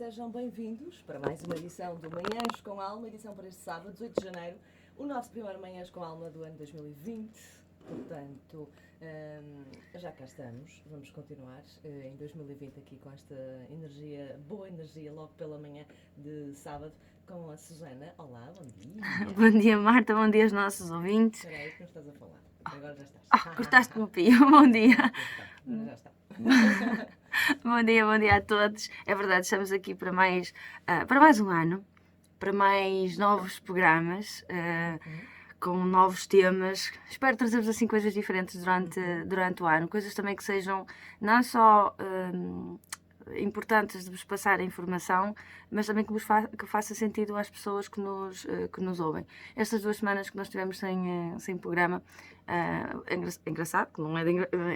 sejam bem-vindos para mais uma edição do Manhãs com Alma, edição para este sábado, 18 de janeiro, o nosso primeiro Manhãs com Alma do ano 2020. Portanto, já cá estamos, vamos continuar em 2020 aqui com esta energia, boa energia, logo pela manhã de sábado, com a Susana. Olá, bom dia. Bom dia, Marta, bom dia aos nossos ouvintes. Espera aí que não estás a falar, agora já estás. Cortaste-me o pio, bom dia. Já está. Bom dia a todos. É verdade, estamos aqui para mais um ano, para mais novos programas, com novos temas. Espero trazer-vos assim coisas diferentes durante o ano, coisas também que sejam não só importantes de vos passar a informação, mas também que faça sentido às pessoas que nos ouvem. Estas 2 semanas que nós tivemos sem programa, é engraçado, que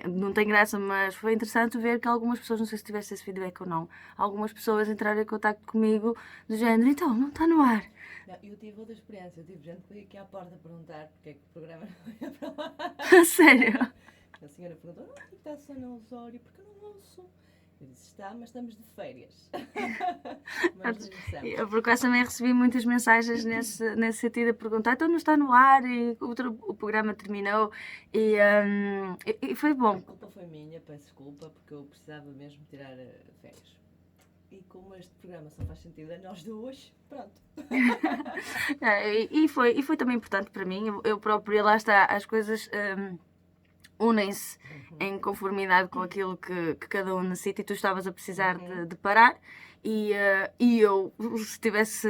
não tem graça, mas foi interessante ver que algumas pessoas, não sei se tiveste esse feedback ou não, algumas pessoas entraram em contato comigo do género, então, não está no ar. Não, eu tive outra experiência, eu tive gente que veio aqui à porta perguntar porque é que o programa não ia para lá. Sério? A senhora perguntou, não, onde está a Susana Osório, porque eu não ouço. Eu disse, está, mas estamos de férias. Mas eu, por acaso, também recebi muitas mensagens nesse sentido a perguntar, então não está no ar e o programa terminou e foi bom. A culpa foi minha, peço desculpa, porque eu precisava mesmo tirar férias. E como este programa só faz sentido a nós duas, pronto. e foi também importante para mim, eu própria, lá está, as coisas unem-se em conformidade com aquilo que cada um necessita, e tu estavas a precisar de parar e eu, se tivesse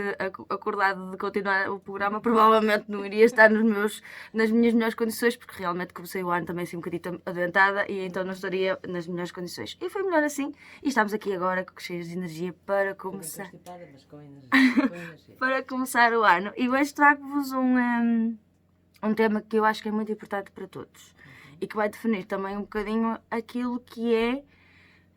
acordado de continuar o programa, provavelmente não iria estar nas minhas melhores condições, porque realmente comecei o ano também assim um bocadinho adoentada e então não estaria nas melhores condições. E foi melhor assim, e estamos aqui agora cheios de energia para começar. Mas com energia. Para começar o ano. E hoje trago-vos um tema que eu acho que é muito importante para todos e que vai definir também um bocadinho aquilo que é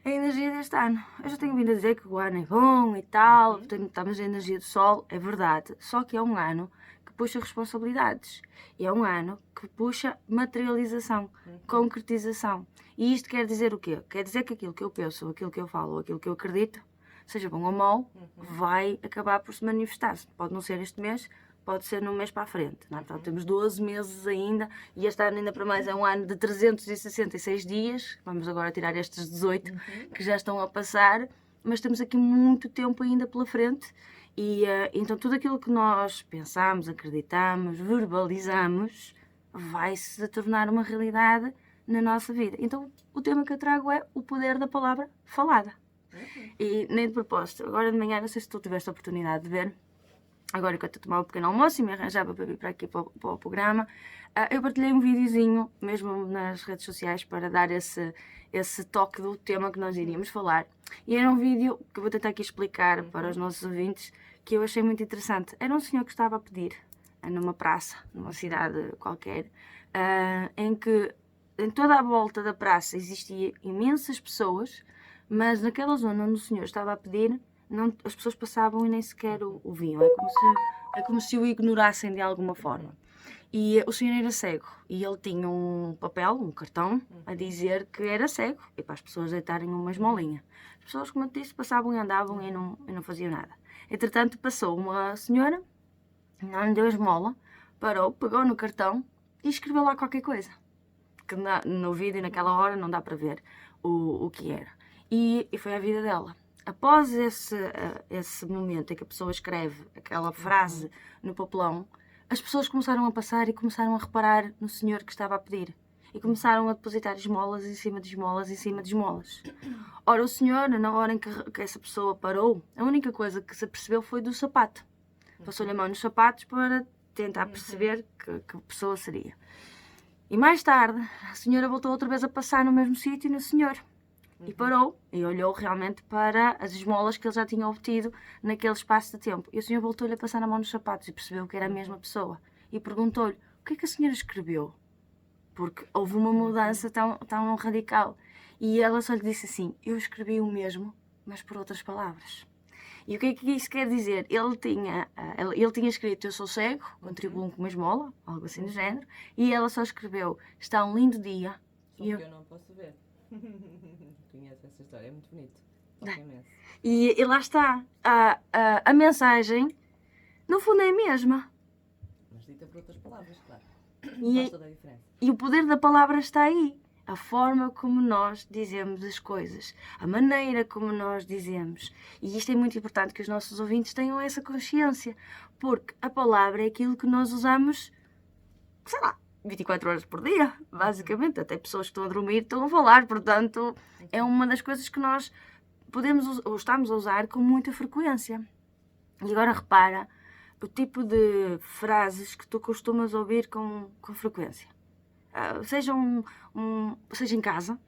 a energia deste ano. Eu já tenho vindo a dizer que o ano é bom e tal, estamos a energia do sol, é verdade, só que é um ano que puxa responsabilidades e é um ano que puxa materialização, concretização. E isto quer dizer o quê? Quer dizer que aquilo que eu penso, aquilo que eu falo, aquilo que eu acredito, seja bom ou mau, vai acabar por se manifestar. Pode não ser este mês, pode ser num mês para a frente, não é? Portanto, temos 12 meses ainda, e este ano ainda para mais é um ano de 366 dias, vamos agora tirar estes 18 que já estão a passar, mas temos aqui muito tempo ainda pela frente, e então tudo aquilo que nós pensamos, acreditamos, verbalizamos, vai-se tornar uma realidade na nossa vida. Então o tema que eu trago é o poder da palavra falada. E nem de propósito, agora de manhã, não sei se tu tiveste a oportunidade de ver, agora que eu estou a tomar um pequeno almoço e me arranjava para vir para aqui para o programa, eu partilhei um videozinho, mesmo nas redes sociais, para dar esse toque do tema que nós iríamos falar. E era um vídeo que eu vou tentar aqui explicar para os nossos ouvintes, que eu achei muito interessante. Era um senhor que estava a pedir, numa praça, numa cidade qualquer, em que em toda a volta da praça existia imensas pessoas, mas naquela zona onde o senhor estava a pedir, as pessoas passavam e nem sequer o viam. É como se o ignorassem de alguma forma. E o senhor era cego e ele tinha um papel, um cartão, a dizer que era cego e para as pessoas deitarem uma esmolinha. As pessoas, como eu disse, passavam e andavam e não faziam nada. Entretanto, passou uma senhora, não lhe deu a esmola, parou, pegou no cartão e escreveu lá qualquer coisa. Que no vídeo, naquela hora, não dá para ver o que era. E foi a vida dela. Após esse momento em que a pessoa escreve aquela frase no papelão, as pessoas começaram a passar e começaram a reparar no senhor que estava a pedir. E começaram a depositar esmolas em cima de esmolas em cima de esmolas. Ora, o senhor, na hora em que essa pessoa parou, a única coisa que se apercebeu foi do sapato. Passou-lhe a mão nos sapatos para tentar perceber que pessoa seria. E mais tarde, a senhora voltou outra vez a passar no mesmo sítio no senhor. E parou e olhou realmente para as esmolas que ele já tinha obtido naquele espaço de tempo. E o senhor voltou-lhe a passar a mão nos sapatos e percebeu que era a mesma pessoa. E perguntou-lhe, o que é que a senhora escreveu? Porque houve uma mudança tão radical. E ela só lhe disse assim, eu escrevi o mesmo, mas por outras palavras. E o que é que isso quer dizer? Ele tinha escrito, eu sou cego, contribuo com uma esmola, algo assim do género. E ela só escreveu, está um lindo dia. Só que eu não posso ver. Conheço essa história, é muito bonito. toca imenso. E lá está. A mensagem, no fundo, é a mesma. Mas dita por outras palavras, claro. E, Faz toda a diferença. e o poder da palavra está aí. A forma como nós dizemos as coisas. A maneira como nós dizemos. E isto é muito importante que os nossos ouvintes tenham essa consciência. Porque a palavra é aquilo que nós usamos, sei lá, 24 horas por dia, basicamente. Até pessoas que estão a dormir estão a falar. Portanto, é uma das coisas que nós podemos ou estamos a usar com muita frequência. E agora repara o tipo de frases que tu costumas ouvir com frequência. Seja seja em casa,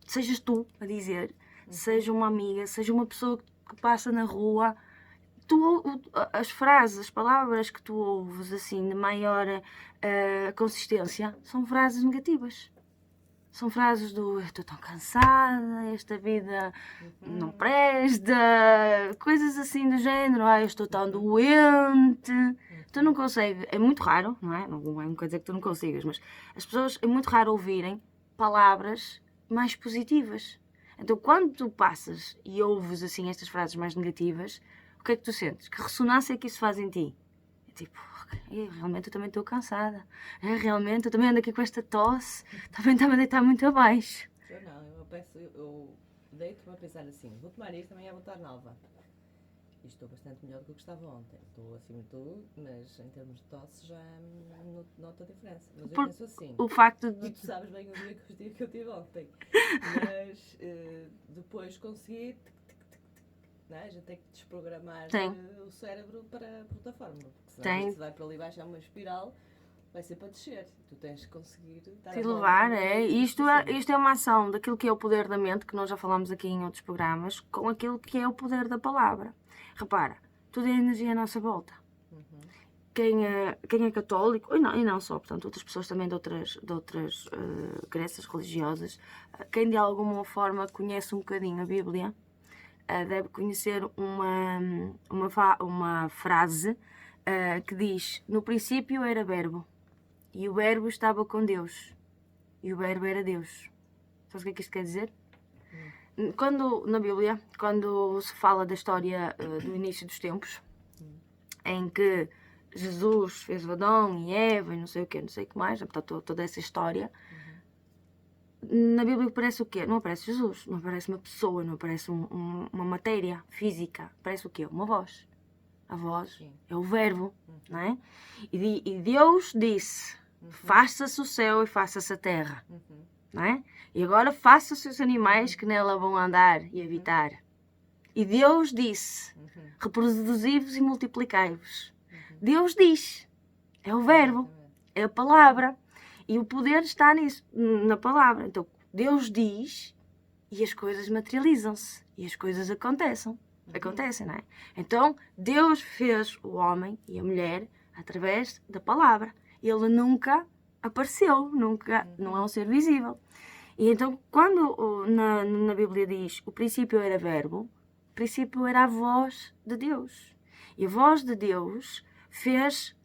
sejas tu a dizer, seja uma amiga, seja uma pessoa que passa na rua. As frases, as palavras que tu ouves assim de maior consistência são frases negativas. São frases do eu estou tão cansada, esta vida não presta, coisas assim do género, eu estou tão doente. Tu não consegues, é muito raro, não é? Não quer dizer que tu não consigas, mas as pessoas é muito raro ouvirem palavras mais positivas. Então quando tu passas e ouves assim estas frases mais negativas, o que é que tu sentes? Que ressonância é que isso faz em ti? É tipo, realmente eu também estou cansada. Realmente eu também ando aqui com esta tosse. Também está-me a deitar muito abaixo. Eu não, eu deito-me a pensar assim, vou tomar isto, amanhã vou estar nova. E estou bastante melhor do que eu estava ontem. Estou acima de tudo, mas em termos de tosse já noto a diferença. Mas eu penso assim. O facto de... E tu sabes bem o dia que eu tive ontem. Mas depois consegui... Não é? Já tem que desprogramar o cérebro para outra forma. Porque senão se vai para ali baixo, é uma espiral, vai ser para descer. Tu tens que conseguir estar te levar, Isto é uma ação daquilo que é o poder da mente, que nós já falámos aqui em outros programas, com aquilo que é o poder da palavra. Repara, tudo é energia à nossa volta. Quem é católico, e não só, portanto, outras pessoas também de outras crenças religiosas, quem de alguma forma conhece um bocadinho a Bíblia, deve conhecer uma frase que diz: no princípio era verbo, e o verbo estava com Deus, e o verbo era Deus. Sabes o que é que isto quer dizer? Na Bíblia, quando se fala da história do início dos tempos, em que Jesus fez o Adão e Eva e não sei o que, não sei o que mais, portanto, toda essa história, na Bíblia aparece o quê? Não aparece Jesus, não aparece uma pessoa, não aparece uma matéria física, aparece o quê? Uma voz. A voz é o verbo, não é? E Deus disse, faça-se o céu e faça-se a terra, não é? E agora faça-se os animais que nela vão andar e habitar. E Deus disse, reproduzi-vos e multiplicai-vos. Deus diz, é o verbo, é a palavra. E o poder está nisso, na palavra. Então, Deus diz e as coisas materializam-se. E as coisas acontecem, não é? Então, Deus fez o homem e a mulher através da palavra. Ele nunca apareceu, não é um ser visível. E então, quando na Bíblia diz o princípio era verbo, o princípio era a voz de Deus. E a voz de Deus fez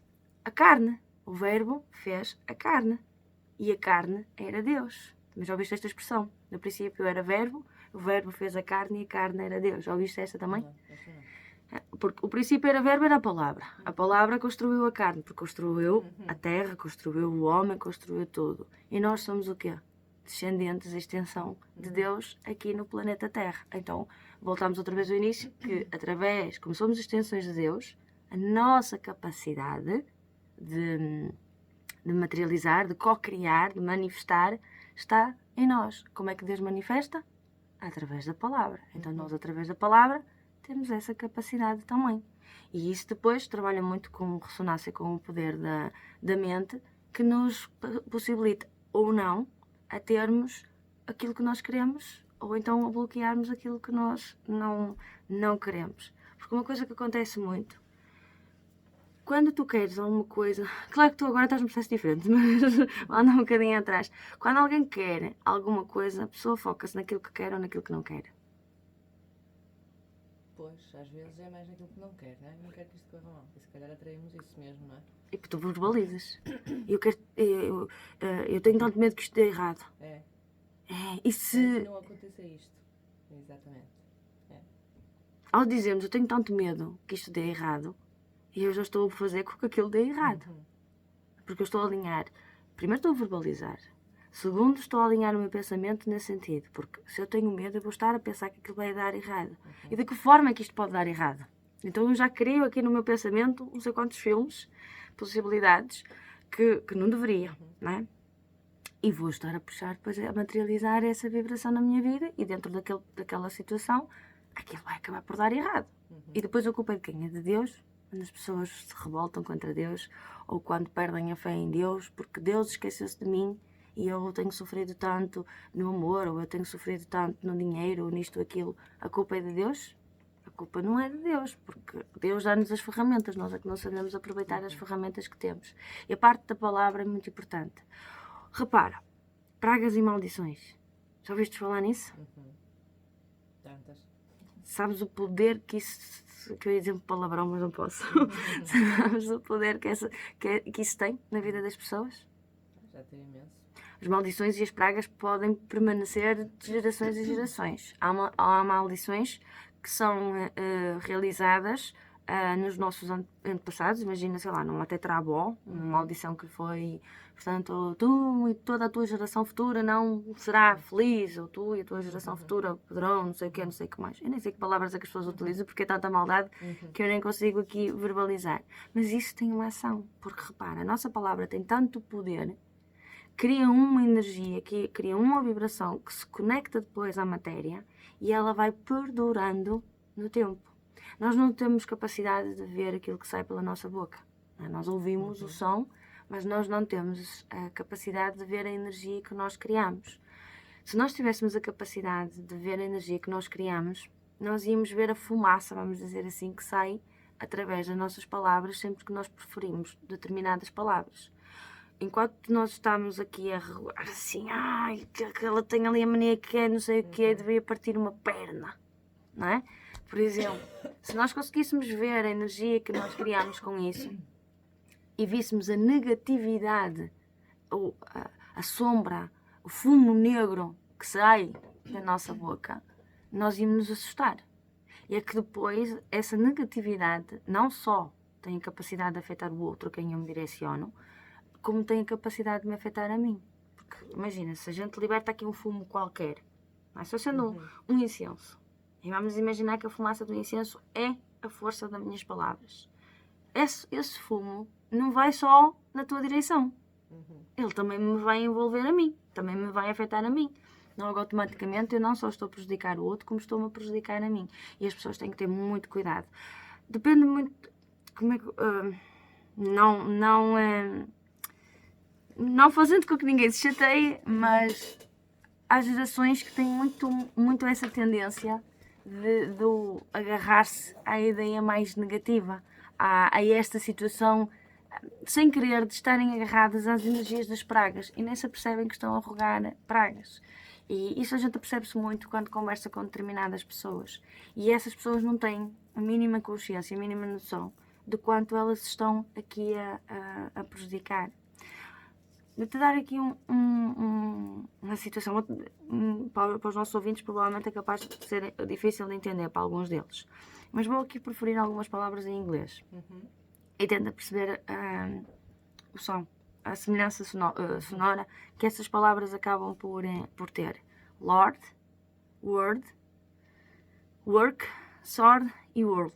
a carne. O verbo fez a carne. E a carne era Deus. Mas já ouviste esta expressão? No princípio era verbo, o verbo fez a carne e a carne era Deus. Já ouviste esta também? Porque o princípio era verbo, era a palavra. A palavra construiu a carne, porque construiu a terra, construiu o homem, construiu tudo. E nós somos o quê? Descendentes, a extensão de Deus aqui no planeta Terra. Então, voltamos outra vez ao início, que através, como somos extensões de Deus, a nossa capacidade de materializar, de co-criar, de manifestar, está em nós. Como é que Deus manifesta? Através da palavra. Então nós, através da palavra, temos essa capacidade também. E isso depois trabalha muito com ressonância, com o poder da mente, que nos possibilita, ou não, a termos aquilo que nós queremos, ou então a bloquearmos aquilo que nós não queremos. Porque uma coisa que acontece muito, quando tu queres alguma coisa... Claro que tu agora estás num processo diferente, mas anda um bocadinho atrás. Quando alguém quer alguma coisa, a pessoa foca-se naquilo que quer ou naquilo que não quer. Pois, às vezes é mais naquilo que não quer, não é? Não quer que isto corra mal. E se calhar atraímos isso mesmo, não é? E que tu verbalizas. Eu tenho tanto medo que isto dê errado. É. E se... não aconteça isto. Exatamente. ao dizermos eu tenho tanto medo que isto dê errado, e eu já estou a fazer com que aquilo dê errado. Porque eu estou a alinhar, primeiro estou a verbalizar, segundo estou a alinhar o meu pensamento nesse sentido, porque se eu tenho medo eu vou estar a pensar que aquilo vai dar errado. E de que forma é que isto pode dar errado? Então eu já crio aqui no meu pensamento não sei quantos filmes, possibilidades, que não deveria, não é? E vou estar a puxar, depois a materializar essa vibração na minha vida e dentro daquela situação, aquilo vai acabar por dar errado. E depois a culpa é de quem? É de Deus? Quando as pessoas se revoltam contra Deus ou quando perdem a fé em Deus, porque Deus esqueceu-se de mim e eu tenho sofrido tanto no amor, ou eu tenho sofrido tanto no dinheiro, ou nisto ou aquilo, a culpa é de Deus? A culpa não é de Deus, porque Deus dá-nos as ferramentas, nós é que não sabemos aproveitar as ferramentas que temos. E a parte da palavra é muito importante. Repara, pragas e maldições. Já ouviste falar nisso? Tantas. Sabes o poder que isso... que eu ia dizer palavrão, mas não posso. Sabes o poder que isso tem na vida das pessoas? Já tem imenso. As maldições e as pragas podem permanecer de gerações em gerações. Há maldições que são realizadas nos nossos antepassados. Imagina, sei lá, numa tetrabó, uma maldição que foi, portanto, tu e toda a tua geração futura não será feliz, ou tu e a tua geração futura poderão, não sei o que, não sei o que mais. Eu nem sei que palavras é que as pessoas utilizam, porque é tanta maldade que eu nem consigo aqui verbalizar. Mas isso tem uma ação, porque repara, a nossa palavra tem tanto poder, cria uma energia, cria uma vibração que se conecta depois à matéria e ela vai perdurando no tempo. Nós não temos capacidade de ver aquilo que sai pela nossa boca. Nós ouvimos o som, mas nós não temos a capacidade de ver a energia que nós criamos. Se nós tivéssemos a capacidade de ver a energia que nós criamos, nós íamos ver a fumaça, vamos dizer assim, que sai através das nossas palavras sempre que nós preferimos determinadas palavras. Enquanto nós estamos aqui a regular assim, ai, que ela tem ali a mania que é, não sei o que, devia partir uma perna, não é? Por exemplo, se nós conseguíssemos ver a energia que nós criamos com isso e víssemos a negatividade, ou a sombra, o fumo negro que sai da nossa boca, nós íamos nos assustar. E é que depois essa negatividade não só tem a capacidade de afetar o outro, quem eu me direciono, como tem a capacidade de me afetar a mim. Porque imagina, se a gente liberta aqui um fumo qualquer, não é? Só sendo um incenso, e vamos imaginar que a fumaça do incenso é a força das minhas palavras. Esse fumo não vai só na tua direção. Ele também me vai envolver a mim, também me vai afetar a mim. Logo, automaticamente, eu não só estou a prejudicar o outro, como estou-me a prejudicar a mim. E as pessoas têm que ter muito cuidado. Depende muito... Como é que... não fazendo com que ninguém se chateie, mas há gerações que têm muito essa tendência de agarrar-se à ideia mais negativa, a esta situação, sem querer, de estarem agarradas às energias das pragas e nem se apercebem que estão a rogar pragas. E isso a gente percebe-se muito quando conversa com determinadas pessoas. E essas pessoas não têm a mínima consciência, a mínima noção de quanto elas estão aqui a prejudicar. Vou-te dar aqui uma situação para os nossos ouvintes, provavelmente é capaz de ser difícil de entender para alguns deles. Mas vou aqui preferir algumas palavras em inglês. E tenta perceber o som, a semelhança sonora que essas palavras acabam por ter. Lord, Word, Work, Sword e World.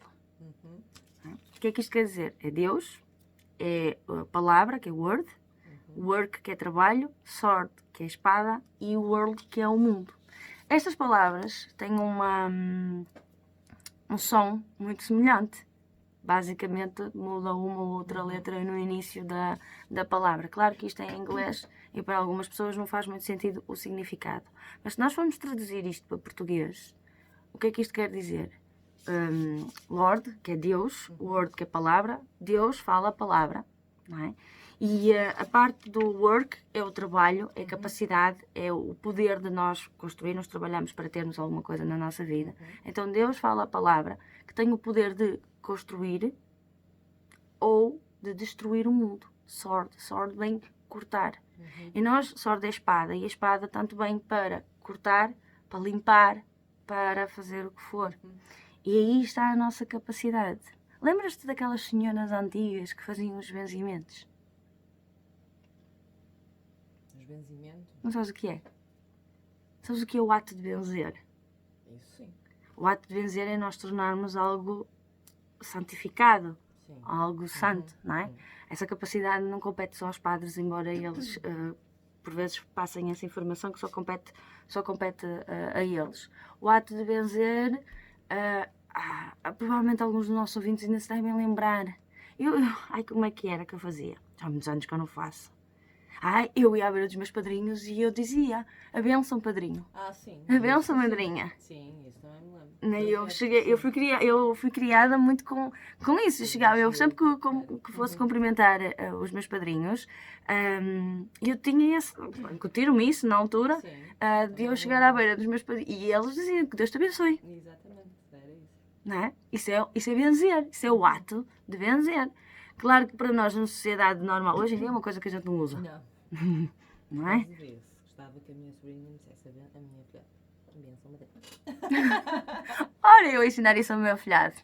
O que é que isto quer dizer? É Deus, é a palavra, que é Word, Work, que é trabalho, Sword, que é espada, e World, que é o mundo. Estas palavras têm um som muito semelhante. Basicamente muda uma ou outra letra no início da palavra. Claro que isto é em inglês e para algumas pessoas não faz muito sentido o significado. Mas se nós formos traduzir isto para português, o que é que isto quer dizer? Lord, que é Deus, Word, que é palavra, Deus fala a palavra, não é? E a parte do work é o trabalho, é a capacidade, é o poder de nós construir, nós trabalhamos para termos alguma coisa na nossa vida. Então Deus fala a palavra que tem o poder de construir ou de destruir o mundo. Sword vem cortar. E nós, sword é espada, e a espada tanto bem para cortar, para limpar, para fazer o que for. E aí está a nossa capacidade. Lembras-te daquelas senhoras antigas que faziam os benzimentos? Os benzimentos? Não sabes o que é? Sabes o que é o ato de benzer? Isso sim. O ato de benzer é nós tornarmos algo santificado, Sim. algo santo, não é? Uhum. Essa capacidade não compete só aos padres, embora eles por vezes passem essa informação que só compete a eles. O ato de benzer, provavelmente alguns dos nossos ouvintes ainda se devem lembrar. Ai, como é que era que eu fazia? Já há muitos anos que eu não faço. Ai, eu ia à beira dos meus padrinhos e eu dizia: a bênção, padrinho. Ah, sim. A bênção, Isso sim. madrinha. Sim, isso também me lembro. Eu fui criada muito com isso. Eu sempre que fosse cumprimentar os meus padrinhos, eu tinha esse. Incutiram-me isso na altura, Sim. de eu chegar à beira dos meus padrinhos e eles diziam que Deus te abençoe. Exatamente, era isso. Não é? Isso é benzer, isso é o ato de benzer. Claro que para nós, na sociedade normal, hoje em dia é uma coisa que a gente não usa. Não. Não é? Gostava que a minha sobrinha me dissesse a minha filha. A benção, madrinha. Ora, eu ensinar isso ao meu afilhado.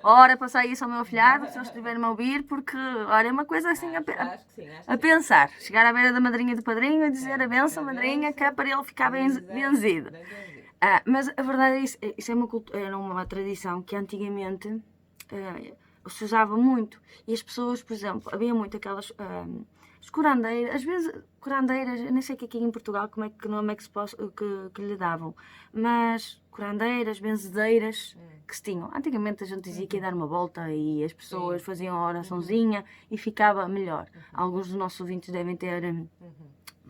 Ora, passar isso ao meu afilhado, se eles estiverem a ouvir, porque, ora, é uma coisa assim Acho que sim, a pensar. Chegar à beira da madrinha e do padrinho e dizer a benção, madrinha, que é para ele ficar benzido. Mas a verdade é isso é era uma tradição que antigamente se usava muito. E as pessoas, por exemplo, havia muito aquelas as curandeiras, às vezes curandeiras, eu nem sei que aqui em Portugal que nome é que lhe davam, mas curandeiras, benzedeiras que se tinham. Antigamente a gente dizia que ia dar uma volta e as pessoas faziam a oraçãozinha e ficava melhor. Alguns dos nossos ouvintes devem ter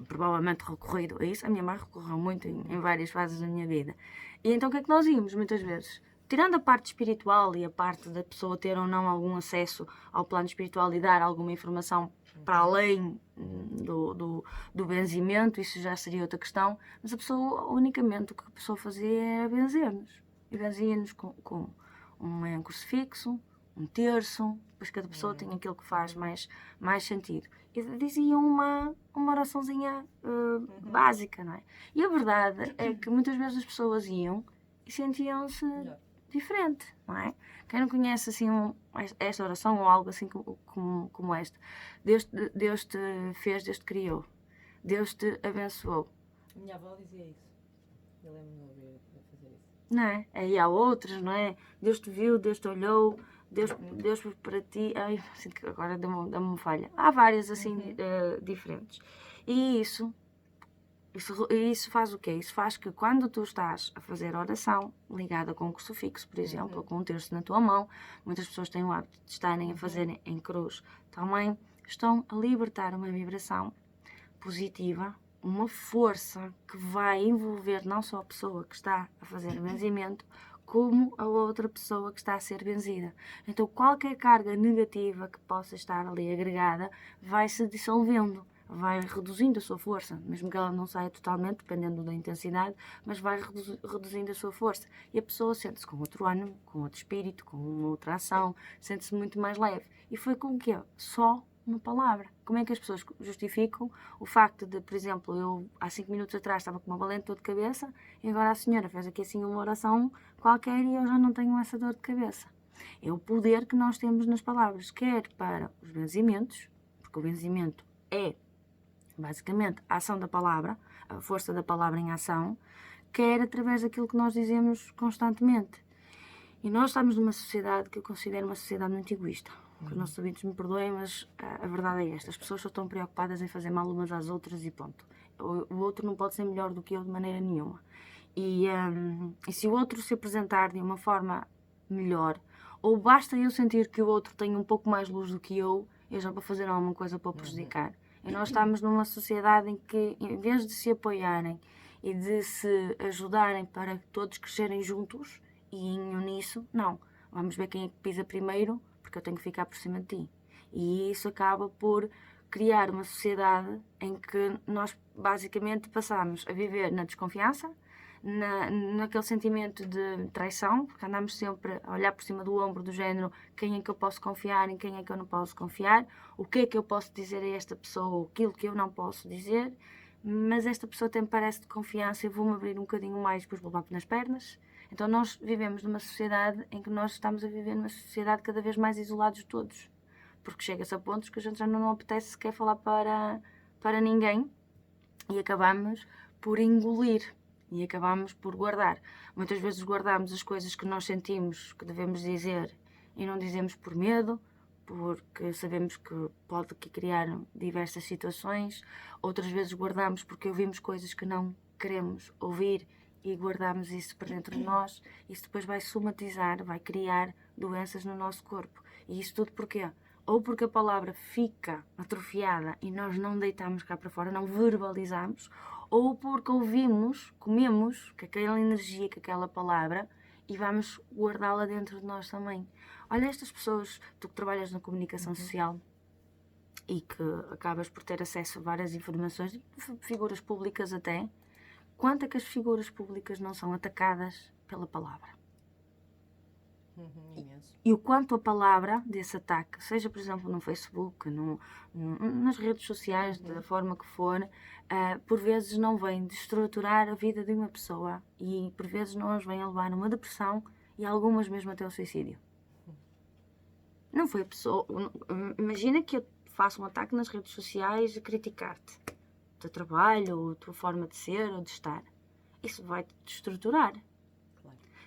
provavelmente recorrido a isso. A minha mãe recorreu muito em várias fases da minha vida. E então o que é que nós íamos muitas vezes? Tirando a parte espiritual e a parte da pessoa ter ou não algum acesso ao plano espiritual e dar alguma informação para além do benzimento, isso já seria outra questão, mas a pessoa, unicamente, o que a pessoa fazia era benzer-nos. E benzia-nos com um crucifixo, um terço, depois cada pessoa tem aquilo que faz mais sentido. E diziam uma oraçãozinha básica, não é? E a verdade é que muitas vezes as pessoas iam e sentiam-se diferente, não é? Quem não conhece assim esta oração ou algo assim como esta? Deus te fez, Deus te criou, Deus te abençoou. A minha avó dizia isso. Eu lembro-me de ouvir a fazer isso. Não é? Aí há outras, não é? Deus te viu, Deus te olhou, Deus foi para ti. Ai, sinto que agora dá-me uma falha. Há várias assim diferentes. E isso faz o quê? Isso faz que quando tu estás a fazer oração ligada com um crucifixo, por exemplo, ou com um terço na tua mão, muitas pessoas têm o hábito de estarem a fazer em cruz, também estão a libertar uma vibração positiva, uma força que vai envolver não só a pessoa que está a fazer o benzimento, como a outra pessoa que está a ser benzida. Então qualquer carga negativa que possa estar ali agregada vai se dissolvendo, vai reduzindo a sua força, mesmo que ela não saia totalmente, dependendo da intensidade, mas vai reduzindo a sua força. E a pessoa sente-se com outro ânimo, com outro espírito, com uma outra ação, sente-se muito mais leve. E foi com o quê? Só uma palavra. Como é que as pessoas justificam o facto de, por exemplo, eu há 5 minutos atrás estava com uma valente dor de cabeça e agora a senhora fez aqui assim uma oração qualquer e eu já não tenho essa dor de cabeça. É o poder que nós temos nas palavras, quer para os benzimentos, porque o benzimento é basicamente a ação da palavra, a força da palavra em ação, quer através daquilo que nós dizemos constantemente. E nós estamos numa sociedade que eu considero uma sociedade muito egoísta. Que os nossos ouvintes me perdoem, mas a verdade é esta. As pessoas só estão preocupadas em fazer mal umas às outras e ponto. O outro não pode ser melhor do que eu de maneira nenhuma. E se o outro se apresentar de uma forma melhor, ou basta eu sentir que o outro tem um pouco mais luz do que eu já vou fazer alguma coisa para o prejudicar. E nós estamos numa sociedade em que, em vez de se apoiarem e de se ajudarem para todos crescerem juntos e em uníssono, não. Vamos ver quem é que pisa primeiro, porque eu tenho que ficar por cima de ti. E isso acaba por criar uma sociedade em que nós basicamente passamos a viver na desconfiança, naquele sentimento de traição, porque andamos sempre a olhar por cima do ombro do género quem é que eu posso confiar, em quem é que eu não posso confiar, o que é que eu posso dizer a esta pessoa, aquilo que eu não posso dizer, mas esta pessoa tem parece de confiança, eu vou-me abrir um bocadinho mais, depois vou levar nas pernas, Então nós vivemos numa sociedade em que nós estamos a viver numa sociedade cada vez mais isolados todos. Porque chega-se a pontos que a gente já não apetece sequer falar para ninguém e acabamos por engolir e acabamos por guardar. Muitas vezes guardamos as coisas que nós sentimos que devemos dizer e não dizemos por medo, porque sabemos que pode criar diversas situações. Outras vezes guardamos porque ouvimos coisas que não queremos ouvir e guardamos isso para dentro de nós. Isso depois vai somatizar, vai criar doenças no nosso corpo. E isso tudo porquê? Ou porque a palavra fica atrofiada e nós não deitamos cá para fora, não verbalizamos, ou porque ouvimos, comemos com aquela energia, com aquela palavra e vamos guardá-la dentro de nós também. Olha, estas pessoas, tu que trabalhas na comunicação social e que acabas por ter acesso a várias informações, figuras públicas até, quanto é que as figuras públicas não são atacadas pela palavra? Imenso. E o quanto a palavra desse ataque, seja por exemplo no Facebook, nas redes sociais, da forma que for, por vezes não vem destruturar a vida de uma pessoa e por vezes não as vem a levar a uma depressão e algumas mesmo até ao suicídio. Não foi a pessoa. Imagina que eu faço um ataque nas redes sociais a criticar-te, o teu trabalho, a tua forma de ser ou de estar. Isso vai-te destruturar.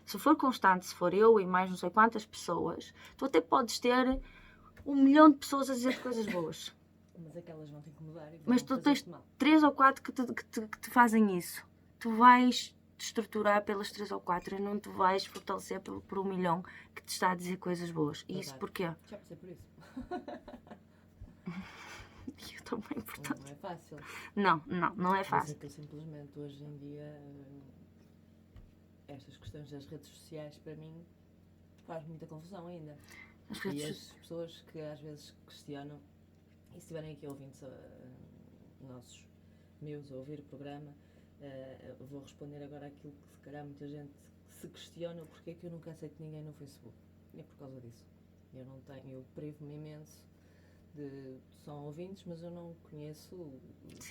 Se for constante, se for eu e mais não sei quantas pessoas, tu até podes ter 1 milhão de pessoas a dizer coisas boas. Mas aquelas vão te incomodar e vão Mas tu tens fazer-te mal. 3 ou 4 que te fazem isso. Tu vais te estruturar pelas 3 ou 4 e não te vais fortalecer por 1 milhão que te está a dizer coisas boas. E isso porquê? Já passei por isso. E eu também, portanto. Não é fácil. Não é Mas fácil. é que eu simplesmente hoje em dia estas questões das redes sociais para mim faz muita confusão ainda. As E redes as pessoas que às vezes questionam, e se estiverem aqui ouvintes meus a ouvir o programa, vou responder agora aquilo que se calhar muita gente se questiona, porque é que eu nunca aceito ninguém no Facebook. E é por causa disso. Eu privo-me imenso são ouvintes, mas eu não conheço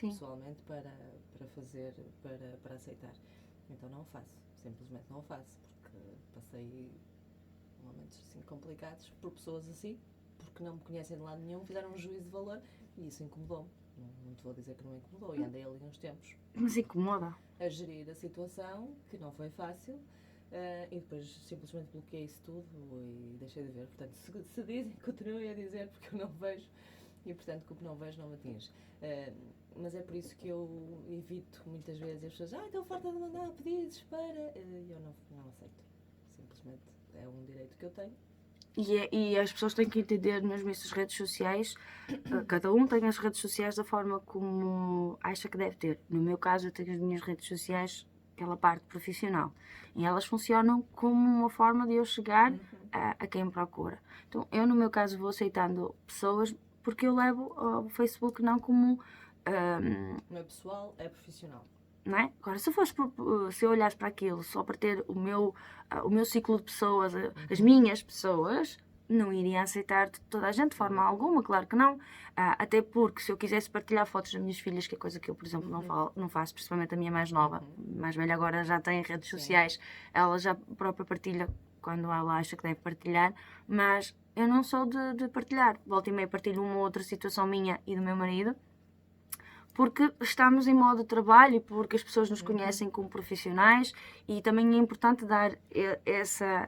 pessoalmente para aceitar. Então não o faço, simplesmente não o faço, porque passei momentos assim complicados por pessoas assim, porque não me conhecem de lado nenhum, fizeram um juízo de valor e isso incomodou-me. Não te vou dizer que não me incomodou, e andei ali uns tempos. Mas incomoda. A gerir a situação, que não foi fácil, e depois simplesmente bloqueei isso tudo e deixei de ver. Portanto, se dizem, continuem a dizer, porque eu não vejo, e portanto, que o que não vejo não me atinge. Mas é por isso que eu evito muitas vezes as pessoas, estou farta de mandar pedidos para... eu não aceito. Simplesmente é um direito que eu tenho. E as pessoas têm que entender mesmo essas redes sociais, cada um tem as redes sociais da forma como acha que deve ter. No meu caso, eu tenho as minhas redes sociais pela parte profissional e elas funcionam como uma forma de eu chegar a quem me procura. Então, eu no meu caso vou aceitando pessoas porque eu levo ao Facebook não como... não é pessoal, é profissional. Não é? Agora, se eu olhasse para aquilo só para ter o meu ciclo de pessoas, as minhas pessoas, não iria aceitar toda a gente de forma alguma, claro que não. Até porque se eu quisesse partilhar fotos das minhas filhas, que é coisa que eu, por exemplo, não faço, principalmente a minha mais nova, mais velha agora já tem redes sociais, ela já própria partilha quando ela acha que deve partilhar, mas eu não sou de partilhar. Volta e meia partilho uma ou outra situação minha e do meu marido, porque estamos em modo de trabalho e porque as pessoas nos conhecem como profissionais e também é importante dar essa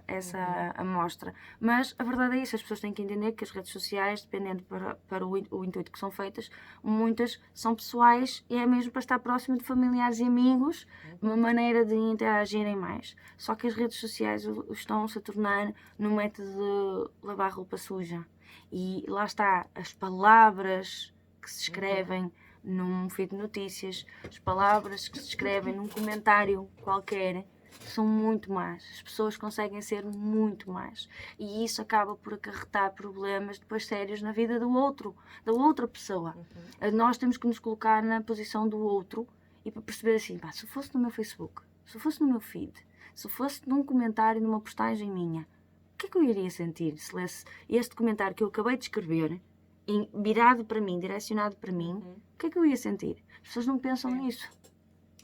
amostra. Mas a verdade é isso, as pessoas têm que entender que as redes sociais, dependendo para o intuito que são feitas, muitas são pessoais e é mesmo para estar próximo de familiares e amigos, uma maneira de interagirem mais. Só que as redes sociais estão-se a tornar num método de lavar roupa suja. E lá está, as palavras que se escrevem num feed de notícias, as palavras que se escrevem num comentário qualquer são muito más. As pessoas conseguem ser muito más. E isso acaba por acarretar problemas depois sérios na vida do outro, da outra pessoa. Nós temos que nos colocar na posição do outro e para perceber assim, se fosse no meu Facebook, se fosse no meu feed, se fosse num comentário, numa postagem minha, o que é que eu iria sentir se lesse este comentário que eu acabei de escrever, virado para mim, direcionado para mim, o que é que eu ia sentir? As pessoas não pensam nisso.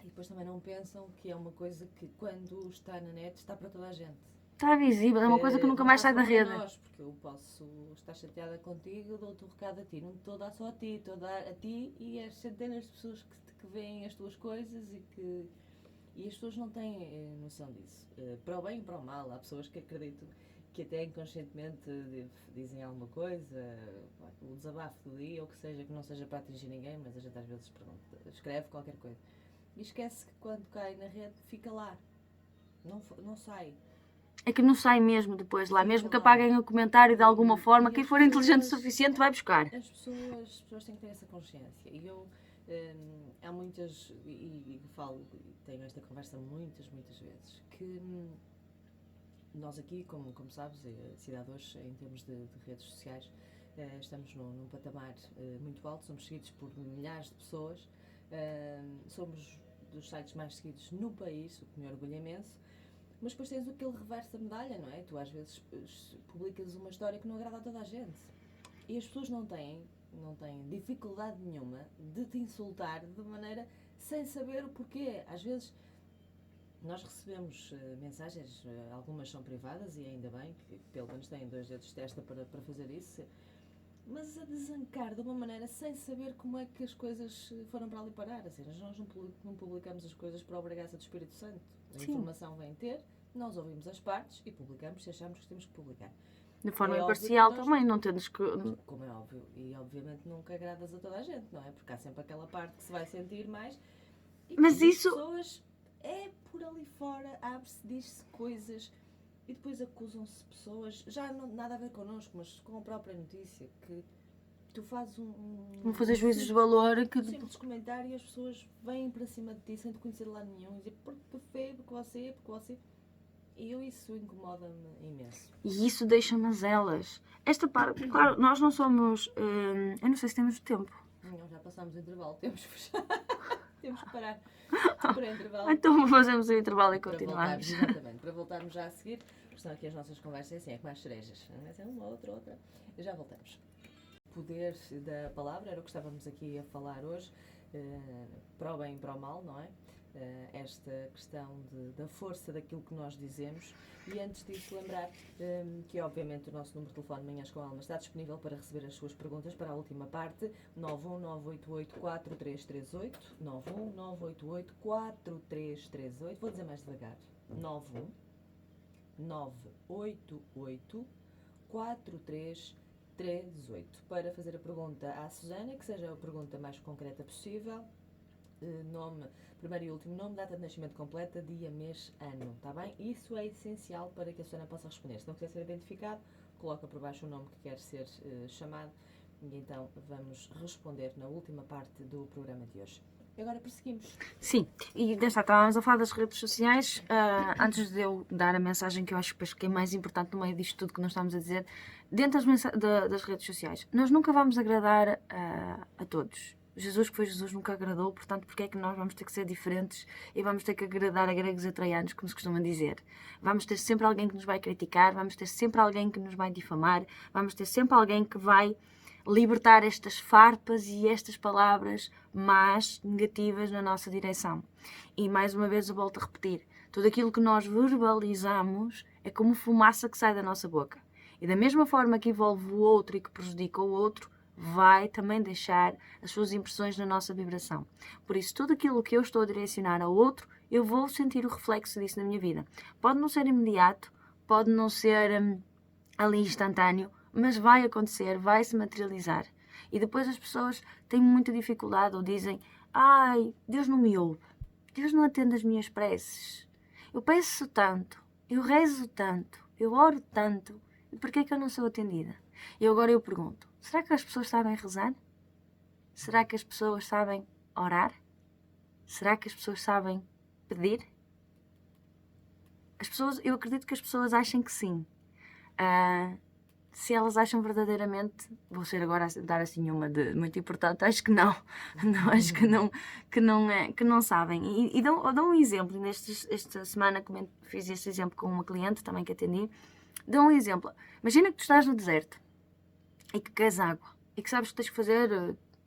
E depois também não pensam que é uma coisa que quando está na net está para toda a gente. Está visível, é uma coisa que nunca Não mais está sai da só para rede. nós, porque eu posso estar chateada contigo, dou-te o recado a ti, não estou a dar só a ti, estou a dar a ti e as centenas de pessoas que veem as tuas coisas e as pessoas não têm noção disso. Para o bem e para o mal, há pessoas que acreditam que até inconscientemente dizem alguma coisa, o desabafo do dia, ou que seja, que não seja para atingir ninguém, mas a gente às vezes escreve qualquer coisa. E esquece que quando cai na rede fica lá, não sai. É que não sai mesmo depois lá, Fica mesmo que lá. apaguem o comentário de alguma forma, E quem as for inteligente o pessoas- suficiente vai buscar. As pessoas têm que ter essa consciência. E eu, há muitas, e falo, e tenho esta conversa muitas vezes, que nós aqui, como sabes, a cidade hoje, em termos de redes sociais, estamos num patamar muito alto, somos seguidos por milhares de pessoas, somos dos sites mais seguidos no país, o que me orgulha imenso, mas depois tens aquele reverso da medalha, não é? Tu às vezes publicas uma história que não agrada a toda a gente. E as pessoas não têm dificuldade nenhuma de te insultar de maneira sem saber o porquê. Às vezes nós recebemos mensagens, algumas são privadas e ainda bem, que pelo menos têm 2 dedos de testa para fazer isso, mas a desancar de uma maneira sem saber como é que as coisas foram para ali parar. Assim, nós não publicamos as coisas por obrigação do Espírito Santo. A Sim. informação vem ter, nós ouvimos as partes e publicamos se achamos que temos que publicar. De forma É óbvio imparcial que nós- também, não temos que... Como é óbvio, e obviamente nunca agradas a toda a gente, não é? Porque há sempre aquela parte que se vai sentir mais. E Mas as isso- pessoas, por ali fora, abre-se, diz-se coisas e depois acusam-se pessoas, já não nada a ver connosco, mas com a própria notícia, que tu fazes Vão fazer juízos de valor que... um simples comentário e as pessoas vêm para cima de ti sem te conhecer de lado nenhum e dizer porque feio, porque você. E isso incomoda-me imenso. E isso deixa-me elas. Esta parte, claro, nós não somos... eu não sei se temos tempo. Não, já passámos o intervalo, temos que temos que parar por intervalo. Então fazemos o intervalo e Para continuamos. voltarmos, exatamente, para voltarmos já a seguir, porque senão aqui as nossas conversas assim, é como as cerejas. Mas é uma, outra. Já voltamos. O poder da palavra era o que estávamos aqui a falar hoje, para o bem e para o mal, não é? Esta questão da força daquilo que nós dizemos. E antes disso, lembrar que, obviamente, o nosso número de telefone Manhãs com Alma está disponível para receber as suas perguntas para a última parte, 919884338, 919884338. Vou dizer mais devagar, 919884338, para fazer a pergunta à Susana, que seja a pergunta mais concreta possível. Nome, primeiro e último nome, data de nascimento completa, dia, mês, ano, está bem? Isso é essencial para que a Susana possa responder. Se não quiser ser identificado, coloca por baixo o nome que quer ser chamado e então vamos responder na última parte do programa de hoje. E agora prosseguimos. Sim, e estávamos a falar das redes sociais. Antes de eu dar a mensagem que eu acho que é mais importante no meio disto tudo que nós estamos a dizer, dentro das redes sociais, nós nunca vamos agradar a todos. Jesus que foi Jesus nunca agradou, portanto, porque é que nós vamos ter que ser diferentes e vamos ter que agradar a gregos e a troianos, como se costuma dizer? Vamos ter sempre alguém que nos vai criticar, vamos ter sempre alguém que nos vai difamar, vamos ter sempre alguém que vai libertar estas farpas e estas palavras más, negativas na nossa direção. E mais uma vez eu volto a repetir, tudo aquilo que nós verbalizamos é como fumaça que sai da nossa boca. E da mesma forma que envolve o outro e que prejudica o outro, vai também deixar as suas impressões na nossa vibração. Por isso, tudo aquilo que eu estou a direcionar ao outro, eu vou sentir o reflexo disso na minha vida. Pode não ser imediato, pode não ser ali instantâneo, mas vai acontecer, vai se materializar. E depois as pessoas têm muita dificuldade ou dizem: ai, Deus não me ouve, Deus não atende as minhas preces. Eu peço tanto, eu rezo tanto, eu oro tanto, e porquê é que eu não sou atendida? E agora eu pergunto, será que as pessoas sabem rezar? Será que as pessoas sabem orar? Será que as pessoas sabem pedir? Eu acredito que as pessoas achem que sim. Se elas acham verdadeiramente, vou ser agora a dar assim uma de muito importante, acho que não. Acho que não sabem. E dou um exemplo, esta semana fiz este exemplo com uma cliente também que atendi. Dou um exemplo. Imagina que tu estás no deserto e que queres água e que sabes que tens que fazer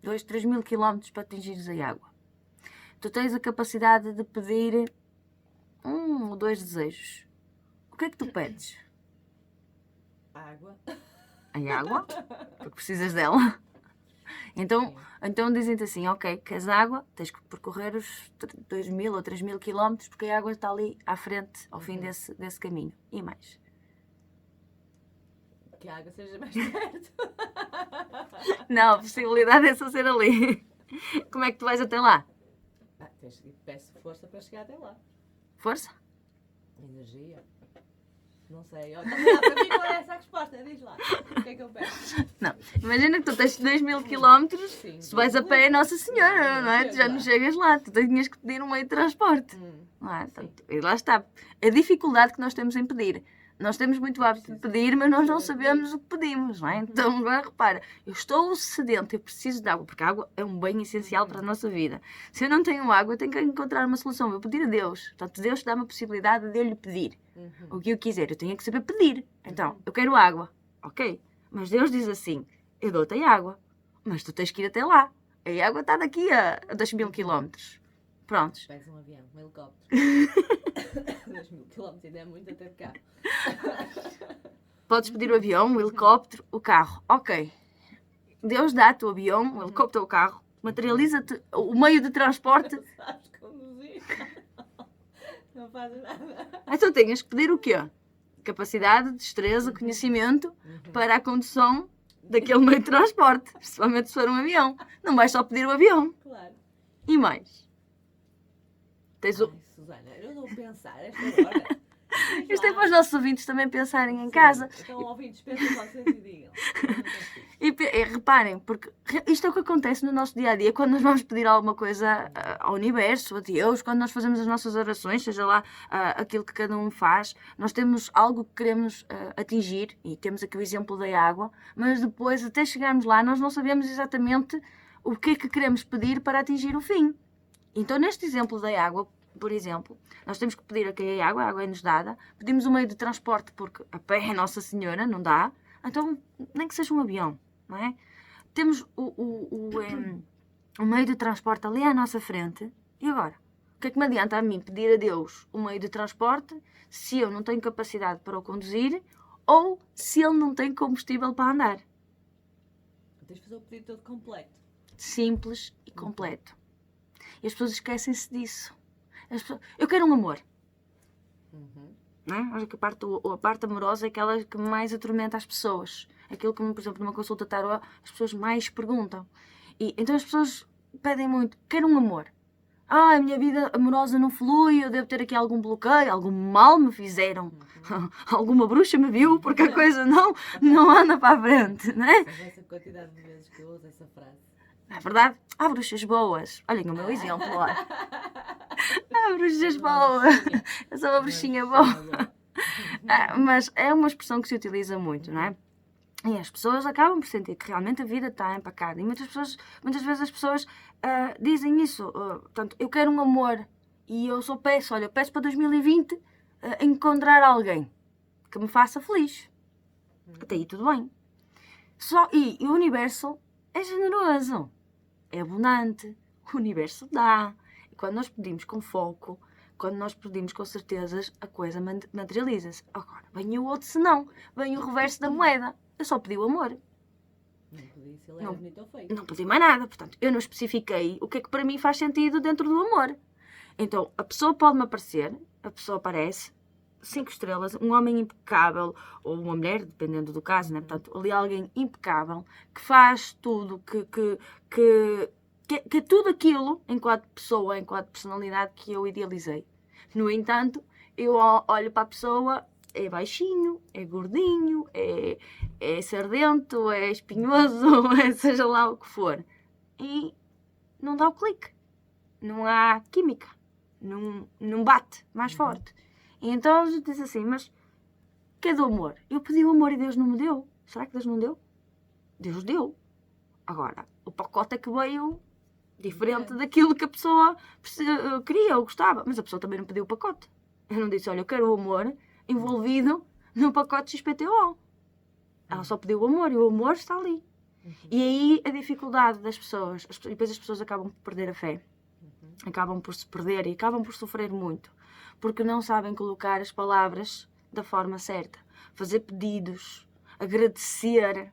2, 3 mil quilómetros para atingires a água. tu tens a capacidade de pedir 1 ou 2 desejos. O que é que tu pedes? Água. A água, porque precisas dela. Então dizem-te assim, ok, queres água, tens que percorrer os 2.000 ou 3.000 quilómetros porque a água está ali à frente, ao fim desse caminho. E mais? Que a água seja mais perto. Não, a possibilidade é só ser ali. Como é que tu vais até lá? Peço força para chegar até lá. Força? Energia. Não sei. Olha, para mim não é essa a resposta. Diz lá. O que é que eu peço? Não. Imagina que tu tens 2.000 quilómetros, Sim. se vais a pé é Nossa Senhora, não é? Tu já não chegas lá, tu tinhas que pedir um meio de transporte. Não é? Portanto, e lá está. A dificuldade que nós temos em pedir. Nós temos muito hábito de pedir, mas nós não sabemos o que pedimos, não é? Então agora repara, eu estou sedenta, eu preciso de água, porque a água é um bem essencial para a nossa vida. Se eu não tenho água, eu tenho que encontrar uma solução, eu pedir a Deus. Portanto, Deus dá-me a possibilidade de eu lhe pedir o que eu quiser, eu tenho que saber pedir. Então, eu quero água, ok? Mas Deus diz assim, eu dou-te a água, mas tu tens que ir até lá. A água está daqui a 2.000 quilómetros. Prontos. Pedes um avião, um helicóptero. 2.000 quilómetros ainda é muito até de cá. Podes pedir o avião, o helicóptero, o carro. Ok. Deus dá-te o avião, o helicóptero ou o carro, materializa-te o meio de transporte. Sabes conduzir? Não fazes nada. Então tenhas que pedir o quê? Capacidade, destreza, conhecimento para a condução daquele meio de transporte. Principalmente se for um avião. Não vais só pedir o avião. Claro. E mais? Tens o... Ai, Susana, eu não vou pensar esta hora. Isto é para os nossos ouvintes também pensarem em casa. Então, ouvintes, pensem vocês e digam. E reparem, porque isto é o que acontece no nosso dia a dia quando nós vamos pedir alguma coisa ao universo, a Deus, quando nós fazemos as nossas orações, seja lá aquilo que cada um faz, nós temos algo que queremos atingir, e temos aqui o exemplo da água, mas depois, até chegarmos lá, nós não sabemos exatamente o que é que queremos pedir para atingir o fim. Então, neste exemplo da água, por exemplo, nós temos que pedir a água é-nos dada, pedimos um meio de transporte porque a pé é Nossa Senhora, não dá, então nem que seja um avião, não é? Temos o meio de transporte ali à nossa frente, e agora? O que é que me adianta a mim pedir a Deus o meio de transporte se eu não tenho capacidade para o conduzir ou se ele não tem combustível para andar? Tens de fazer o pedido todo completo. Simples e completo. E as pessoas esquecem-se disso. Eu quero um amor. Não é? Acho que a parte amorosa é aquela que mais atormenta as pessoas. Aquilo que, por exemplo, numa consulta tarô, as pessoas mais perguntam. E então as pessoas pedem muito, quero um amor. A minha vida amorosa não flui, eu devo ter aqui algum bloqueio, algum mal me fizeram. Alguma bruxa me viu, porque a coisa não anda para a frente, não é? Mas essa quantidade de vezes que eu uso essa frase. É verdade? Há bruxas boas. Olhem o meu exemplo lá. Há bruxas boas. Eu sou uma bruxinha boa. Mas é uma expressão que se utiliza muito, não é? E as pessoas acabam por sentir que realmente a vida está empacada. E muitas vezes as pessoas dizem isso. Portanto, eu quero um amor. E eu só peço, olha, eu peço para 2020 encontrar alguém que me faça feliz. Até aí tudo bem. E o universo é generoso. É abundante, o universo dá. E quando nós pedimos com foco, quando nós pedimos com certezas, a coisa materializa-se. Agora, vem o outro senão, vem o reverso da moeda. Eu só pedi o amor. Não pedi se ele era bonito ou feio. Não pedi mais nada, portanto, eu não especifiquei o que é que para mim faz sentido dentro do amor. Então, a pessoa pode-me aparecer, a pessoa aparece, 5 estrelas, um homem impecável, ou uma mulher, dependendo do caso, né? Portanto, ali alguém impecável, que faz tudo, que é tudo aquilo, enquanto pessoa, enquanto personalidade, que eu idealizei. No entanto, eu olho para a pessoa, é baixinho, é gordinho, é sardento, é espinhoso, seja lá o que for. E não dá o clique. Não há química. Não bate mais forte. E então a gente diz assim, mas cadê o amor? Eu pedi o amor e Deus não me deu. Será que Deus não deu? Deus deu. Agora, o pacote é que veio diferente daquilo que a pessoa queria ou gostava. Mas a pessoa também não pediu o pacote. Eu não disse, olha, eu quero o amor envolvido no pacote XPTO. Ela só pediu o amor e o amor está ali. E aí a dificuldade das pessoas, e depois as pessoas acabam por perder a fé. acabam por se perder e acabam por sofrer muito, porque não sabem colocar as palavras da forma certa, fazer pedidos, agradecer,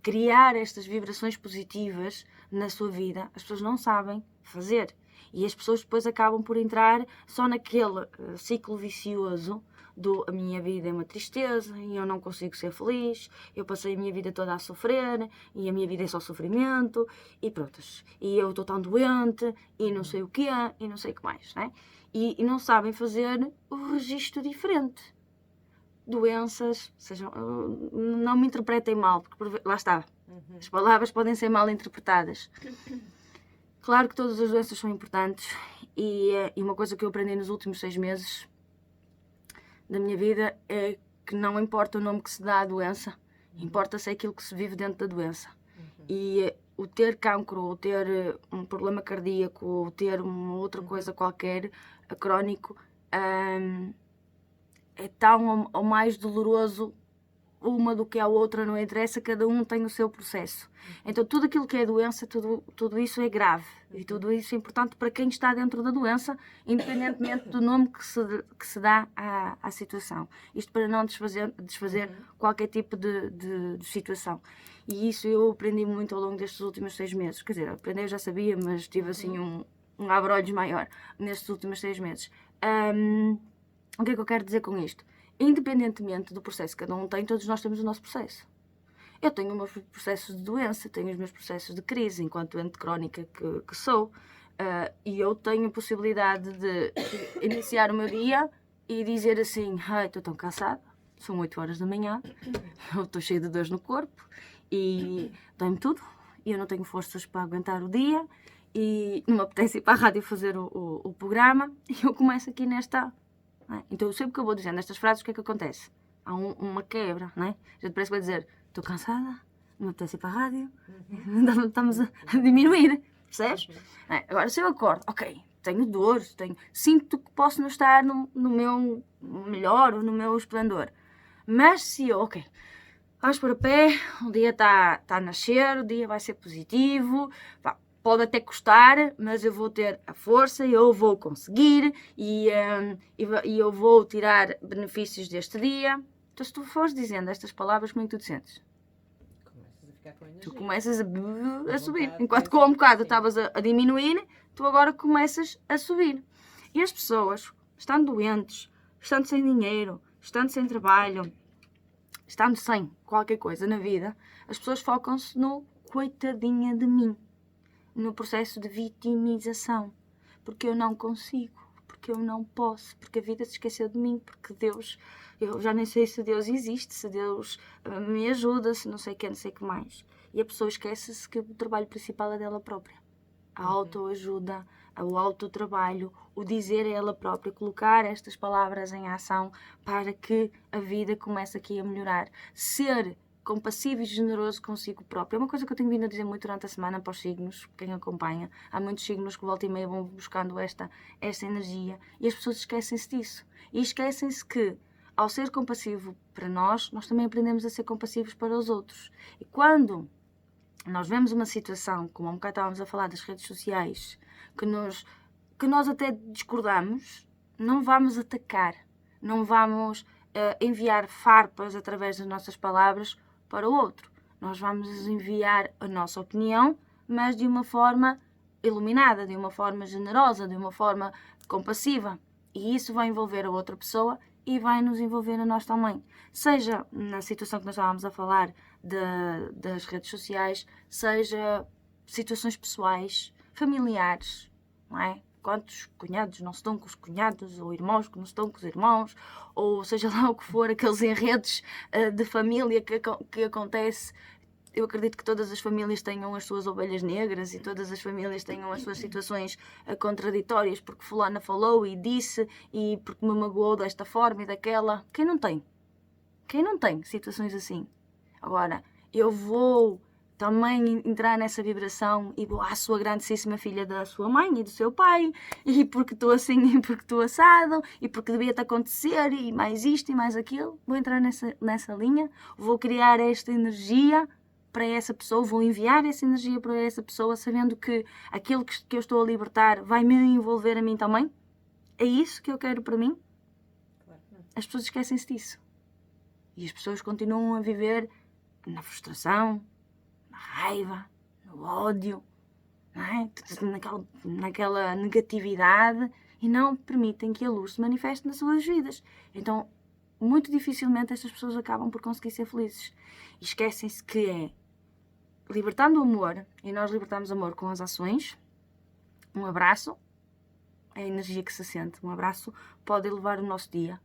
criar estas vibrações positivas na sua vida. As pessoas não sabem fazer e as pessoas depois acabam por entrar só naquele ciclo vicioso do a minha vida é uma tristeza e eu não consigo ser feliz, eu passei a minha vida toda a sofrer e a minha vida é só sofrimento e pronto, e eu estou tão doente e não sei o que é e não sei o que mais, né? E não sabem fazer o registro diferente. Doenças, sejam, não me interpretem mal, porque lá está, as palavras podem ser mal interpretadas. Claro que todas as doenças são importantes e uma coisa que eu aprendi nos últimos 6 meses da minha vida é que não importa o nome que se dá à doença, importa-se aquilo que se vive dentro da doença. E o ter cancro, ou ter um problema cardíaco, ou ter uma outra coisa qualquer, crónico, é tão ou mais doloroso uma do que a outra, não interessa, cada um tem o seu processo. Então tudo aquilo que é doença, tudo isso é grave e tudo isso é importante para quem está dentro da doença, independentemente do nome que se dá à situação. Isto para não desfazer qualquer tipo de situação. E isso eu aprendi muito ao longo destes últimos 6 meses. Quer dizer, aprender eu já sabia, mas tive assim um abre-olhos maior nestes últimos 6 meses. O que é que eu quero dizer com isto? Independentemente do processo que cada um tem, todos nós temos o nosso processo. Eu tenho os meus processos de doença, tenho os meus processos de crise, enquanto doente crónica que sou, e eu tenho a possibilidade de iniciar o meu dia e dizer assim, ai, estou tão cansada, são 8 horas da manhã, eu estou cheia de dores no corpo e dói-me tudo, e eu não tenho forças para aguentar o dia, e não me apetece ir para a rádio fazer o programa, e eu começo aqui nesta... Então, sempre que eu vou dizendo estas frases, o que é que acontece? Há uma quebra, não é? A gente parece que vai dizer, estou cansada, não me apetece ir para a rádio, estamos a diminuir, percebes? Agora, se eu acordo, ok, tenho dores, sinto que posso não estar no meu melhor ou no meu esplendor, mas se eu, ok, vamos para o pé, o dia está a nascer, o dia vai ser positivo, pode até custar, mas eu vou ter a força, eu vou conseguir e eu vou tirar benefícios deste dia. Então, se tu fores dizendo estas palavras, como é que tu te sentes? Começas a ficar com energia. Tu começas a subir. Enquanto que há um bocado estavas a diminuir, tu agora começas a subir. E as pessoas, estando doentes, estando sem dinheiro, estando sem trabalho, estando sem qualquer coisa na vida, as pessoas focam-se no coitadinha de mim. No processo de vitimização, porque eu não consigo, porque eu não posso, porque a vida se esqueceu de mim, porque Deus, eu já nem sei se Deus existe, se Deus me ajuda, se não sei o que, não sei o que mais. E a pessoa esquece-se que o trabalho principal é dela própria. A autoajuda, o autotrabalho, o dizer a ela própria, colocar estas palavras em ação para que a vida comece aqui a melhorar. Ser compassivo e generoso consigo próprio. É uma coisa que eu tenho vindo a dizer muito durante a semana para os signos, quem acompanha. Há muitos signos que volta e meia vão buscando esta energia e as pessoas esquecem-se disso. E esquecem-se que, ao ser compassivo para nós também aprendemos a ser compassivos para os outros. E quando nós vemos uma situação, como há um bocado estávamos a falar das redes sociais, que nós até discordamos, não vamos atacar, não vamos enviar farpas através das nossas palavras para o outro. Nós vamos enviar a nossa opinião, mas de uma forma iluminada, de uma forma generosa, de uma forma compassiva. E isso vai envolver a outra pessoa e vai nos envolver a nós também. Seja na situação que nós estávamos a falar das redes sociais, seja situações pessoais, familiares, não é? Quantos cunhados não se dão com os cunhados, ou irmãos que não se dão com os irmãos, ou seja lá o que for, aqueles enredos de família que acontece. Eu acredito que todas as famílias tenham as suas ovelhas negras e todas as famílias tenham as suas situações contraditórias, porque fulana falou e disse, e porque me magoou desta forma e daquela. Quem não tem? Quem não tem situações assim? Agora, eu vou também entrar nessa vibração e vou à sua grandíssima filha da sua mãe e do seu pai, e porque estou assim, e porque estou assado, e porque devia-te acontecer, e mais isto e mais aquilo. Vou entrar nessa linha, vou criar esta energia para essa pessoa, vou enviar essa energia para essa pessoa, sabendo que aquilo que eu estou a libertar vai me envolver a mim também? É isso que eu quero para mim? Claro que não. As pessoas esquecem-se disso. E as pessoas continuam a viver na frustração, na raiva, no ódio, não é? Naquela negatividade, e não permitem que a luz se manifeste nas suas vidas. Então, muito dificilmente estas pessoas acabam por conseguir ser felizes. E esquecem-se que é libertando o amor, e nós libertamos amor com as ações. Um abraço é a energia que se sente. Um abraço pode elevar o nosso dia.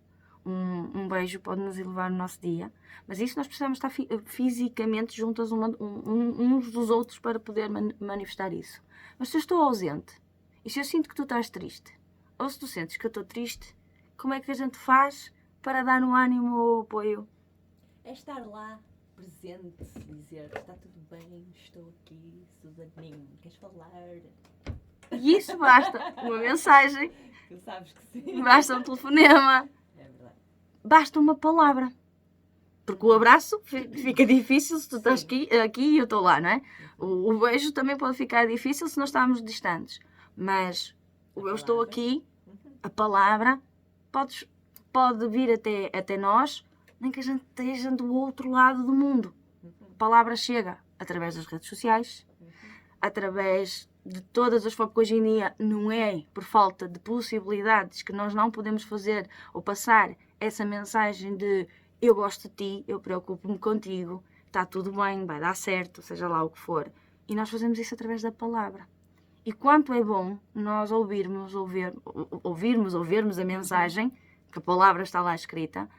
Um beijo pode nos elevar o nosso dia. Mas isso nós precisamos estar fisicamente juntas uns dos outros para poder manifestar isso. Mas se eu estou ausente, e se eu sinto que tu estás triste, ou se tu sentes que eu estou triste, como é que a gente faz para dar um ânimo ou apoio? É estar lá, presente, dizer: está tudo bem, estou aqui, Susaninho, queres falar? E isso basta. Uma mensagem, Tu sabes que sim. basta um telefonema, É verdade. basta uma palavra. Porque o abraço fica difícil se tu estás aqui e eu estou lá, não é? O beijo também pode ficar difícil se nós estamos distantes. Mas o eu estou aqui, a palavra, pode vir até nós, nem que a gente esteja do outro lado do mundo. A palavra chega através das redes sociais, através de todas as formas, que hoje em dia não é por falta de possibilidades que nós não podemos fazer ou passar essa mensagem de eu gosto de ti, eu preocupo-me contigo, está tudo bem, vai dar certo, seja lá o que for. E nós fazemos isso através da palavra. E quanto é bom nós ouvirmos a mensagem, que a palavra está lá escrita,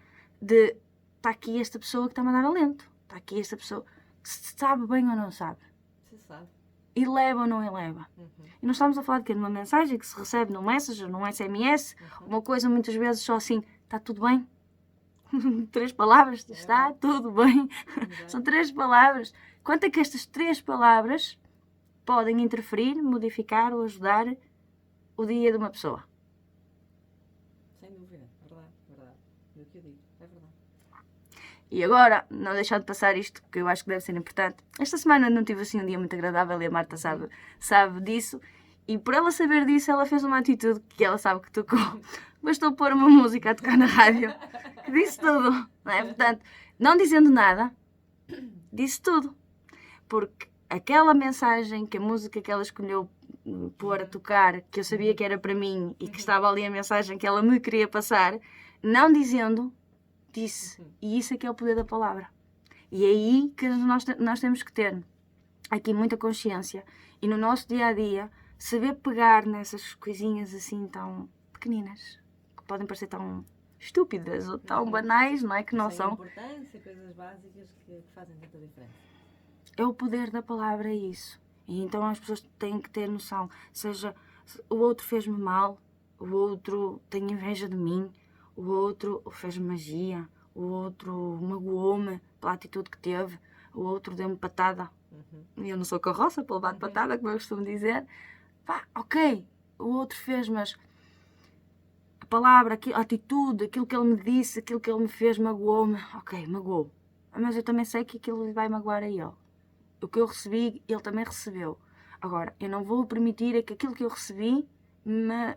de está aqui esta pessoa que está a dar alento, está aqui esta pessoa que se sabe bem ou não sabe. Você sabe. Eleva ou não eleva. E nós estamos a falar de quê? De uma mensagem que se recebe num Messenger, num SMS, uma coisa muitas vezes só assim, está tudo bem? 3 palavras, está tudo bem. São 3 palavras. Quanto é que estas 3 palavras podem interferir, modificar ou ajudar o dia de uma pessoa? Sem dúvida, verdade, verdade. Do que eu digo, é verdade. E agora, não deixar de passar isto, que eu acho que deve ser importante. Esta semana não tive assim um dia muito agradável e a Marta sabe disso. E por ela saber disso, ela fez uma atitude que ela sabe que tocou. Bastou pôr uma música a tocar na rádio, que disse tudo, não é? Portanto, não dizendo nada, disse tudo. Porque aquela mensagem, que a música que ela escolheu pôr a tocar, que eu sabia que era para mim e que estava ali a mensagem que ela me queria passar, não dizendo, disse. E isso é que é o poder da palavra. E é aí que nós temos que ter aqui muita consciência. E no nosso dia-a-dia, saber pegar nessas coisinhas assim tão pequeninas, que podem parecer tão estúpidas ou tão banais, não é? Que não são. Importância, coisas básicas que fazem tanta diferença. É o poder da palavra, é isso. E então as pessoas têm que ter noção. Seja, o outro fez-me mal, o outro tem inveja de mim, o outro fez-me magia, o outro magoou-me pela atitude que teve, o outro deu-me patada. Eu não sou carroça para levar de patada, como eu costumo dizer. Pá, ok, o outro fez, mas a palavra, a atitude, aquilo que ele me disse, aquilo que ele me fez, magoou-me. Ok, magoou. Mas eu também sei que aquilo vai magoar a ele. O que eu recebi, ele também recebeu. Agora, eu não vou permitir que aquilo que eu recebi me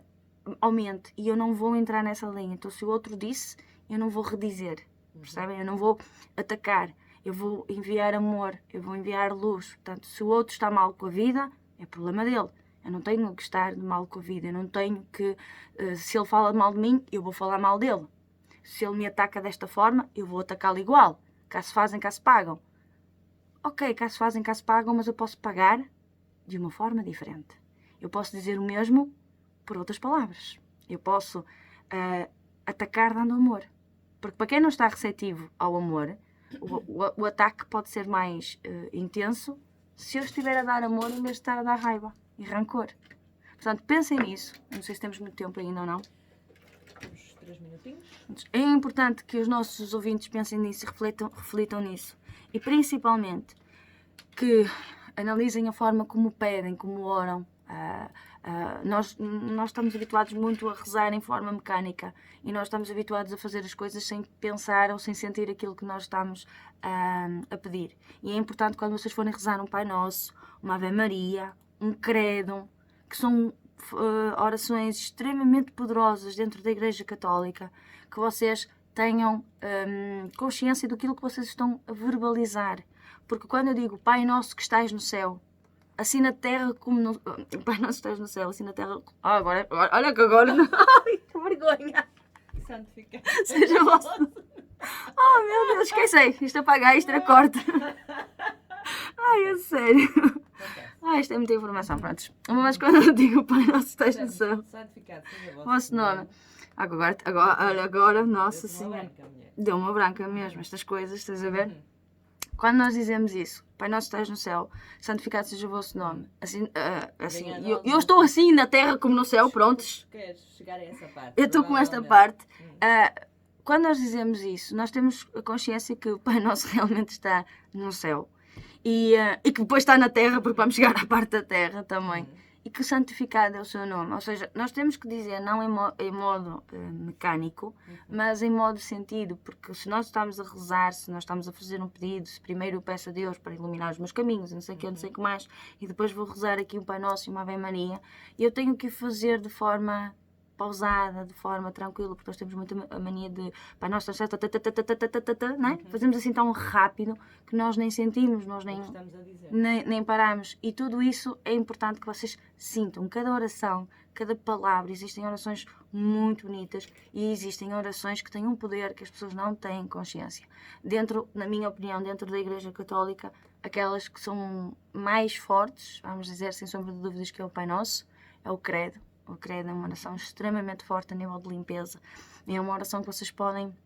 aumente. E eu não vou entrar nessa linha. Então, se o outro disse, eu não vou redizer. Percebem? Eu não vou atacar. Eu vou enviar amor. Eu vou enviar luz. Portanto, se o outro está mal com a vida, é problema dele. Eu não tenho que estar mal com a vida. Eu não tenho que... se ele fala mal de mim, eu vou falar mal dele. Se ele me ataca desta forma, eu vou atacá-lo igual. Cá se fazem, cá se pagam. Ok, cá se fazem, cá se pagam, mas eu posso pagar de uma forma diferente. Eu posso dizer o mesmo por outras palavras. Eu posso atacar dando amor. Porque para quem não está receptivo ao amor, o ataque pode ser mais intenso se eu estiver a dar amor em vez de estar a dar raiva e rancor. Portanto, pensem nisso. Não sei se temos muito tempo ainda ou não. Temos 3 minutinhos. É importante que os nossos ouvintes pensem nisso e reflitam nisso. E principalmente que analisem a forma como pedem, como oram, Nós estamos habituados muito a rezar em forma mecânica e nós estamos habituados a fazer as coisas sem pensar ou sem sentir aquilo que nós estamos a pedir. E é importante quando vocês forem rezar um Pai Nosso, uma Ave Maria, um Credo, que são orações extremamente poderosas dentro da Igreja Católica, que vocês tenham consciência daquilo que vocês estão a verbalizar. Porque quando eu digo Pai Nosso que estais no céu, assim na terra como no... Pai Nosso que estás no céu, assim na terra... olha que agora... Ai, que vergonha! Santificado. Seja vosso... Oh meu Deus, esqueci. Isto apagar, isto era corte. Ai, é sério. Isto é muita informação, pronto. Mas quando eu digo Pai Nosso que estás no céu, Santificado seja vosso nome. Agora, Nossa Senhora. Deu uma branca mesmo, estas coisas, estás a ver? Quando nós dizemos isso, Pai Nosso que estás no céu, santificado seja o vosso nome. Assim, eu estou assim na terra como no céu, prontos. Queres chegar a essa parte? Eu estou com esta parte. Quando nós dizemos isso, nós temos a consciência que o Pai Nosso realmente está no céu. E que depois está na terra, porque vamos chegar à parte da terra também. E que santificado é o seu nome. Ou seja, nós temos que dizer não em modo mecânico, mas em modo sentido. Porque se nós estamos a rezar, se nós estamos a fazer um pedido, se primeiro eu peço a Deus para iluminar os meus caminhos, não sei o que, não sei o que mais, e depois vou rezar aqui um Pai Nosso e uma Ave Maria, eu tenho que o fazer de forma pausada, de forma tranquila, porque nós temos muito a mania de Pai Nosso, não é? Fazemos assim tão rápido que nós nem sentimos, nós nem paramos. E tudo isso é importante que vocês sintam. Cada oração, cada palavra, existem orações muito bonitas e existem orações que têm um poder que as pessoas não têm consciência. Dentro, na minha opinião, dentro da Igreja Católica, aquelas que são mais fortes, vamos dizer, sem sombra de dúvidas, que é o Pai Nosso, é o Credo. O Credo é uma oração extremamente forte a nível de limpeza. É uma oração que vocês podem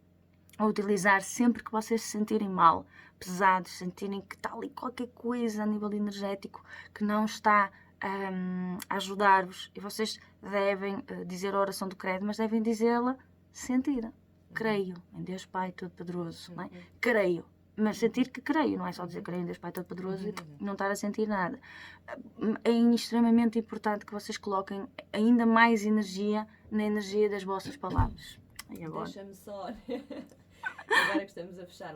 utilizar sempre que vocês se sentirem mal, pesados, sentirem que está ali qualquer coisa a nível energético que não está a ajudar-vos. E vocês devem dizer a oração do Credo, mas devem dizê-la sentida. Creio em Deus Pai Todo-Poderoso. Não é? Creio. Mas sentir que creio, não é só dizer creio em Deus Pai Todo-Poderoso e não estar a sentir nada. É extremamente importante que vocês coloquem ainda mais energia na energia das vossas palavras. E agora? Deixa-me só. Agora que estamos a fechar.